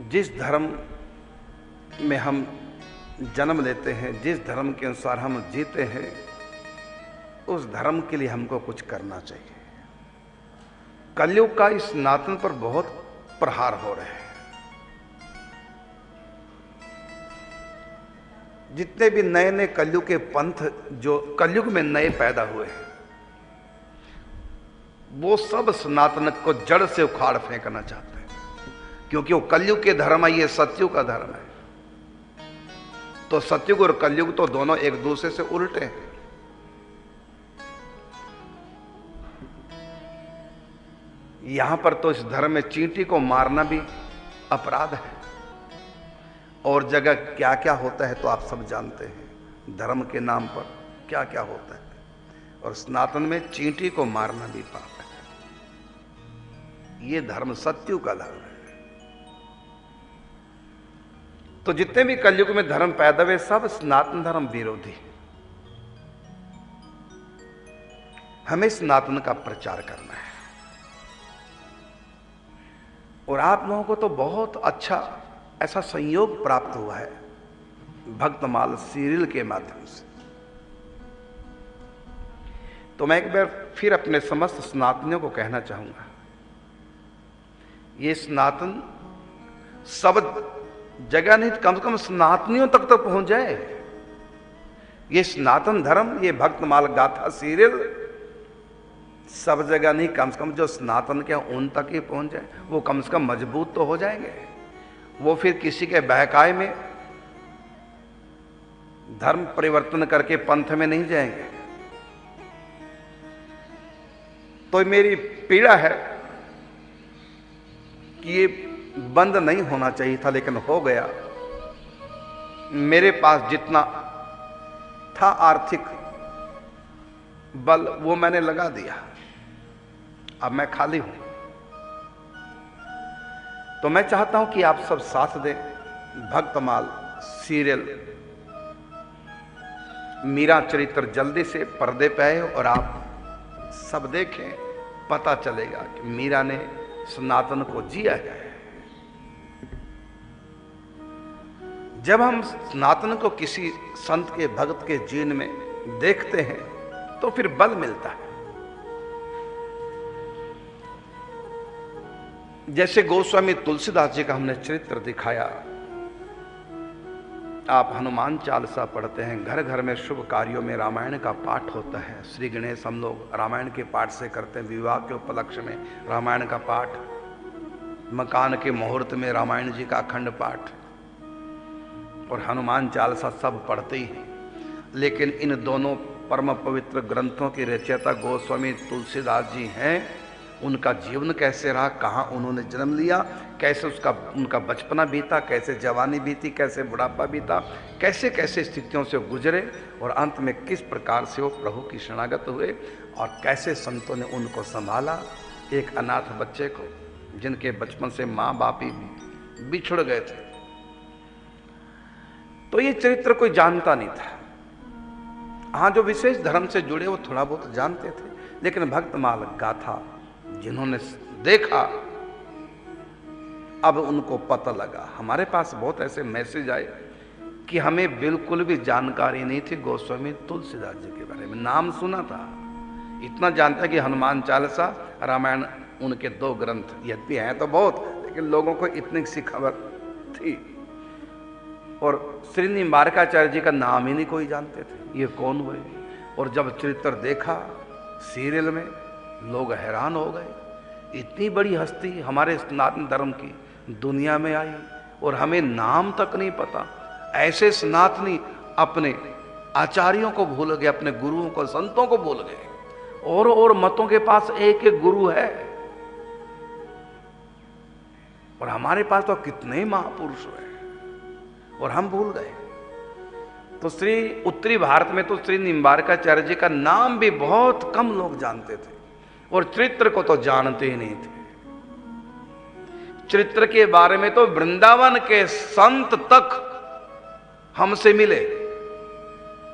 जिस धर्म में हम जन्म लेते हैं, जिस धर्म के अनुसार हम जीते हैं, उस धर्म के लिए हमको कुछ करना चाहिए। कलयुग का इस सनातन पर बहुत प्रहार हो रहे हैं। जितने भी नए नए कलयुग के पंथ जो कलयुग में नए पैदा हुए हैं, वो सब सनातन को जड़ से उखाड़ फेंकना चाहते हैं, क्योंकि वो कलयुग के धर्म है, ये सतयुग का धर्म है। तो सतयुग और कलयुग तो दोनों एक दूसरे से उल्टे हैं। यहां पर तो इस धर्म में चींटी को मारना भी अपराध है, और जगह क्या क्या होता है तो आप सब जानते हैं। धर्म के नाम पर क्या क्या होता है, और सनातन में चींटी को मारना भी पाप है। ये धर्म सतयुग का धर्म है। तो जितने भी कलयुग में धर्म पैदा हुए, सब सनातन धर्म विरोधी। हमें सनातन का प्रचार करना है। और आप लोगों को तो बहुत अच्छा ऐसा संयोग प्राप्त हुआ है भक्तमाल सीरियल के माध्यम से। तो मैं एक बार फिर अपने समस्त सनातनियों को कहना चाहूंगा, ये सनातन सब जगह नहीं, कम से कम सनातनियों तक तो पहुंच जाए। ये सनातन धर्म, ये भक्तमाल गाथा सीरियल सब जगह नहीं, कम से कम जो सनातन के उन तक ही पहुंच जाए। वो कम से कम मजबूत तो हो जाएंगे। वो फिर किसी के बहकाए में धर्म परिवर्तन करके पंथ में नहीं जाएंगे। तो मेरी पीड़ा है कि ये बंद नहीं होना चाहिए था, लेकिन हो गया। मेरे पास जितना था आर्थिक बल, वो मैंने लगा दिया। अब मैं खाली हूं। तो मैं चाहता हूं कि आप सब साथ दें। भक्तमाल सीरियल मीरा चरित्र जल्दी से पर्दे पे आए और आप सब देखें। पता चलेगा कि मीरा ने सनातन को जिया है। जब हम सनातन को किसी संत के भक्त के जीवन में देखते हैं तो फिर बल मिलता है। जैसे गोस्वामी तुलसीदास जी का हमने चरित्र दिखाया। आप हनुमान चालीसा पढ़ते हैं, घर घर में शुभ कार्यों में रामायण का पाठ होता है। श्री गणेश हम लोग रामायण के पाठ से करते हैं। विवाह के उपलक्ष्य में रामायण का पाठ, मकान के मुहूर्त में रामायण जी का अखंड पाठ, और हनुमान चालीसा सब पढ़ते ही हैं। लेकिन इन दोनों परम पवित्र ग्रंथों के रचयिता गोस्वामी तुलसीदास जी हैं। उनका जीवन कैसे रहा, कहाँ उन्होंने जन्म लिया, कैसे उनका बचपना बीता, कैसे जवानी बीती, कैसे बुढ़ापा बीता, कैसे कैसे स्थितियों से गुजरे, और अंत में किस प्रकार से वो प्रभु की शरणागत हुए, और कैसे संतों ने उनको संभाला। एक अनाथ बच्चे को, जिनके बचपन से माँ बाप ही बिछुड़ गए थे। तो ये चरित्र कोई जानता नहीं था। हाँ, जो विशेष धर्म से जुड़े वो थोड़ा बहुत जानते थे, लेकिन भक्तमाल गाथा जिन्होंने देखा, अब उनको पता लगा। हमारे पास बहुत ऐसे मैसेज आए कि हमें बिल्कुल भी जानकारी नहीं थी गोस्वामी तुलसीदास जी के बारे में। नाम सुना था, इतना जानता कि हनुमान चालीसा, रामायण, उनके 2 ग्रंथ, यद्यपि हैं तो बहुत, लेकिन लोगों को इतनी सी खबर थी। और श्री निम्बारकाचार्य जी का नाम ही नहीं कोई जानते थे, ये कौन हुए। और जब चरित्र देखा सीरियल में, लोग हैरान हो गए। इतनी बड़ी हस्ती हमारे सनातन धर्म की दुनिया में आई, और हमें नाम तक नहीं पता। ऐसे सनातनी अपने आचार्यों को भूल गए, अपने गुरुओं को, संतों को भूल गए। और मतों के पास एक एक गुरु है, और हमारे पास तो कितने महापुरुष हैं, और हम भूल गए। तो श्री उत्तरी भारत में तो श्री निम्बारकाचार्य जी का नाम भी बहुत कम लोग जानते थे, और चरित्र को तो जानते ही नहीं थे। चरित्र के बारे में तो वृंदावन के संत तक हमसे मिले,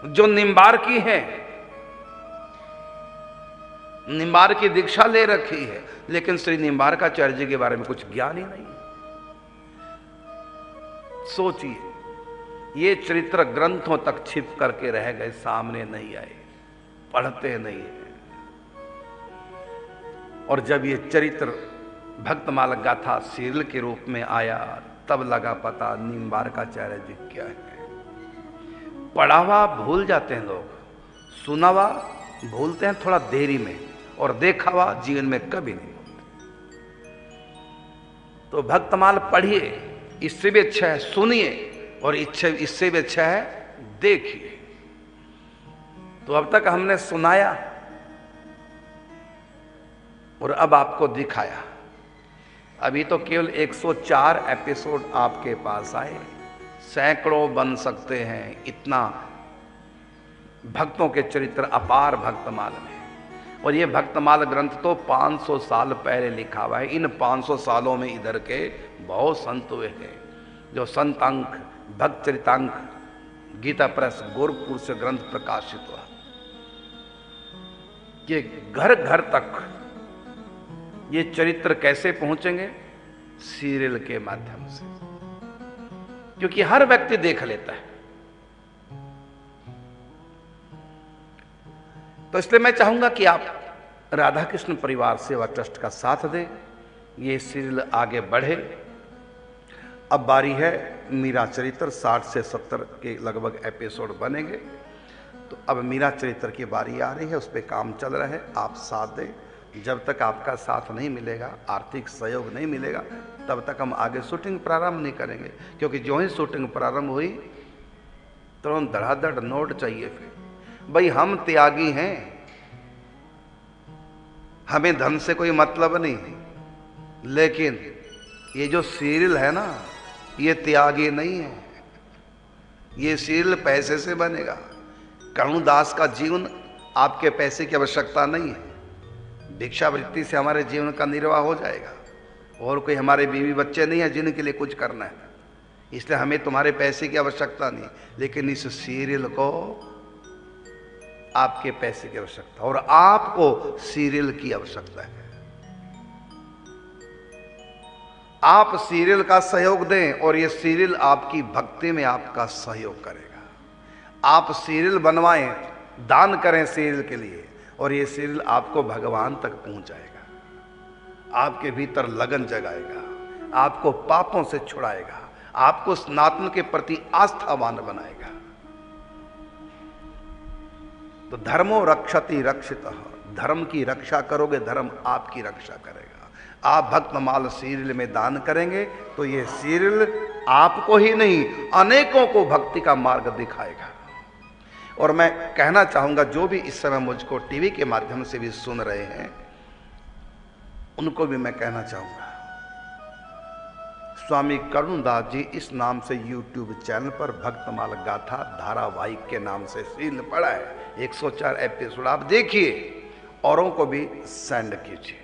जो निम्बार्की हैं, निम्बार की दीक्षा ले रखी है, लेकिन श्री निम्बारकाचार्य जी के बारे में कुछ ज्ञान ही नहीं। सोचिए, ये चरित्र ग्रंथों तक छिप करके रह गए, सामने नहीं आए, पढ़ते नहीं है। और जब ये चरित्र भक्तमाल गाथा सीरियल के रूप में आया, तब लगा पता निम्बारकाचार्य जी क्या है। पढ़ा हुआ भूल जाते हैं लोग, सुना हुआ भूलते हैं थोड़ा देरी में, और देखा हुआ जीवन में कभी नहीं भूलते। तो भक्तमाल पढ़िए, इससे भी अच्छा है सुनिए, और इससे भी अच्छा है देखिए। तो अब तक हमने सुनाया और अब आपको दिखाया। अभी तो केवल 104 एपिसोड आपके पास आए, सैकड़ों बन सकते हैं, इतना भक्तों के चरित्र अपार भक्तमाल में। और ये भक्तमाल ग्रंथ तो 500 साल पहले लिखा हुआ है। इन 500 सालों में इधर के बहुत संत हुए हैं, जो संतांक भक्त चरितांक गीता प्रेस गोरखपुर से ग्रंथ प्रकाशित हुआ। ये घर घर तक ये चरित्र कैसे पहुंचेंगे? सीरियल के माध्यम से, क्योंकि हर व्यक्ति देख लेता है। तो इसलिए मैं चाहूंगा कि आप राधा कृष्ण परिवार सेवा ट्रस्ट का साथ दें, ये सीरियल आगे बढ़े। अब बारी है मीरा चरित्र, 60 से 70 के लगभग एपिसोड बनेंगे। तो अब मीरा चरित्र की बारी आ रही है, उस पर काम चल रहा है, आप साथ दें। जब तक आपका साथ नहीं मिलेगा, आर्थिक सहयोग नहीं मिलेगा, तब तक हम आगे शूटिंग प्रारंभ नहीं करेंगे। क्योंकि जो ही शूटिंग प्रारंभ हुई तुरंत धड़ाधड़ नोट चाहिए। फिर भाई हम त्यागी हैं, हमें धन से कोई मतलब नहीं, लेकिन ये जो सीरियल है ना, ये त्यागी नहीं है। ये सीरियल पैसे से बनेगा। करुणदास का जीवन आपके पैसे की आवश्यकता नहीं है, भिक्षावृत्ति से हमारे जीवन का निर्वाह हो जाएगा। और कोई हमारे बीवी बच्चे नहीं है जिनके लिए कुछ करना है, इसलिए हमें तुम्हारे पैसे की आवश्यकता नहीं। लेकिन इस सीरियल को आपके पैसे की आवश्यकता, और आपको सीरियल की आवश्यकता है। आप सीरियल का सहयोग दें और ये सीरियल आपकी भक्ति में आपका सहयोग करेगा। आप सीरियल बनवाएं, दान करें सीरियल के लिए, और ये सीरियल आपको भगवान तक पहुंचाएगा, आपके भीतर लगन जगाएगा, आपको पापों से छुड़ाएगा, आपको सनातन के प्रति आस्थावान बनाएगा। तो धर्मो रक्षति रक्षितः, धर्म की रक्षा करोगे, धर्म आपकी रक्षा करेगा। आप भक्तमाल सीरियल में दान करेंगे तो ये सीरियल आपको ही नहीं, अनेकों को भक्ति का मार्ग दिखाएगा। और मैं कहना चाहूंगा, जो भी इस समय मुझको टीवी के माध्यम से भी सुन रहे हैं, उनको भी मैं कहना चाहूंगा, स्वामी करुणदास जी इस नाम से YouTube चैनल पर भक्तमाल गाथा धारावाहिक के नाम से सीरियल पड़ा है, 104 एपिसोड आप देखिए, औरों को भी सेंड कीजिए।